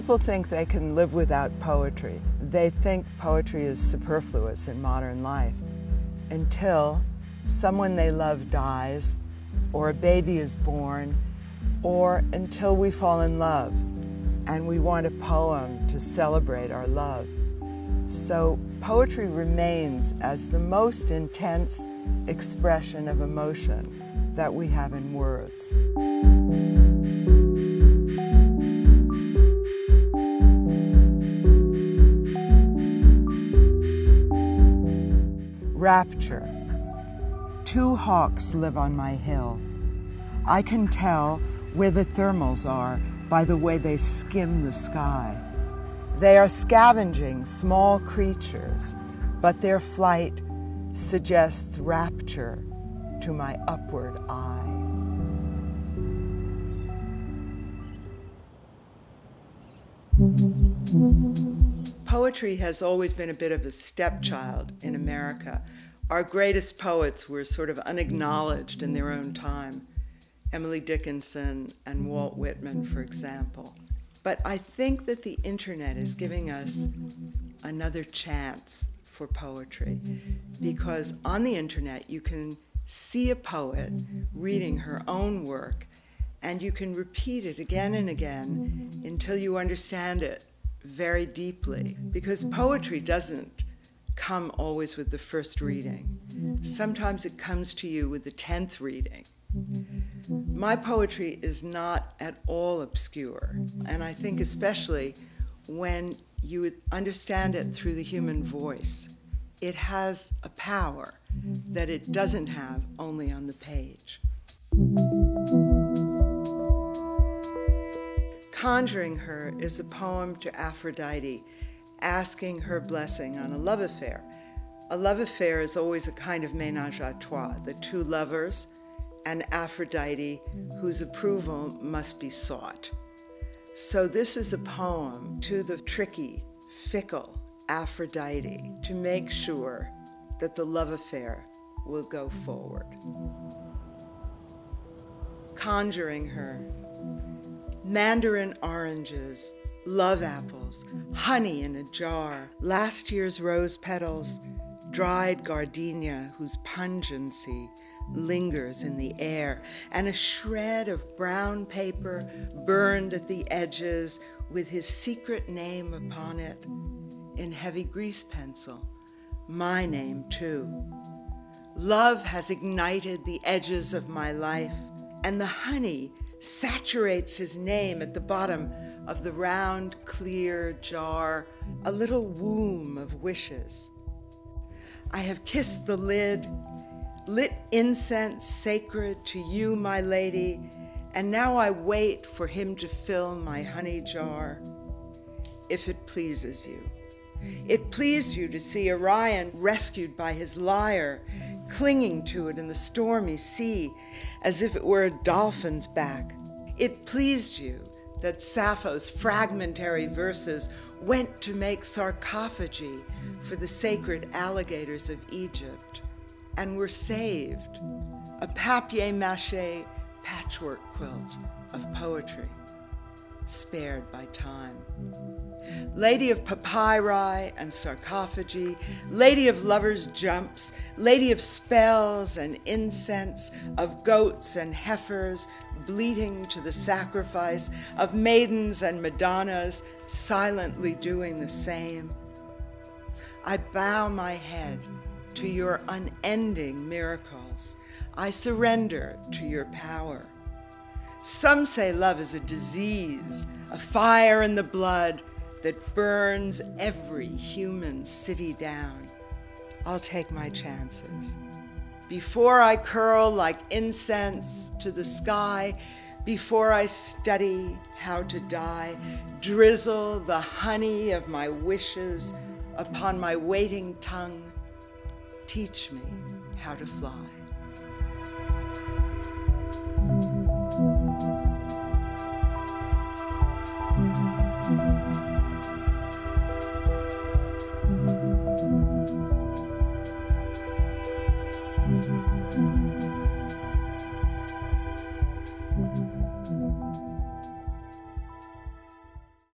People think they can live without poetry. They think poetry is superfluous in modern life until someone they love dies, or a baby is born, or until we fall in love and we want a poem to celebrate our love. So poetry remains as the most intense expression of emotion that we have in words. Rapture. Two hawks live on my hill. I can tell where the thermals are by the way they skim the sky. They are scavenging small creatures, but their flight suggests rapture to my upward eye. Poetry has always been a bit of a stepchild in America. Our greatest poets were sort of unacknowledged in their own time. Emily Dickinson and Walt Whitman, for example. But I think that the internet is giving us another chance for poetry, because on the internet you can see a poet reading her own work, and you can repeat it again and again until you understand it very deeply, because poetry doesn't come always with the first reading. Sometimes it comes to you with the 10th reading. My poetry is not at all obscure, and I think especially when you understand it through the human voice, it has a power that it doesn't have only on the page. Conjuring Her is a poem to Aphrodite, asking her blessing on a love affair. A love affair is always a kind of ménage à trois, the two lovers and Aphrodite, whose approval must be sought. So this is a poem to the tricky, fickle Aphrodite to make sure that the love affair will go forward. Conjuring Her. Mandarin oranges, love apples, honey in a jar, last year's rose petals, dried gardenia whose pungency lingers in the air, and a shred of brown paper burned at the edges with his secret name upon it in heavy grease pencil, my name too. Love has ignited the edges of my life, and the honey saturates his name at the bottom of the round, clear jar, a little womb of wishes. I have kissed the lid, lit incense sacred to you, my lady, and now I wait for him to fill my honey jar, if it pleases you. It pleased you to see Orion rescued by his lyre, clinging to it in the stormy sea, as if it were a dolphin's back. It pleased you that Sappho's fragmentary verses went to make sarcophagi for the sacred alligators of Egypt, and were saved, a papier-mâché patchwork quilt of poetry, spared by time. Lady of papyri and sarcophagi, lady of lovers' jumps, lady of spells and incense, of goats and heifers bleating to the sacrifice, of maidens and madonnas silently doing the same. I bow my head to your unending miracles. I surrender to your power. Some say love is a disease, a fire in the blood that burns every human city down. I'll take my chances. Before I curl like incense to the sky, before I study how to die, drizzle the honey of my wishes upon my waiting tongue. Teach me how to fly.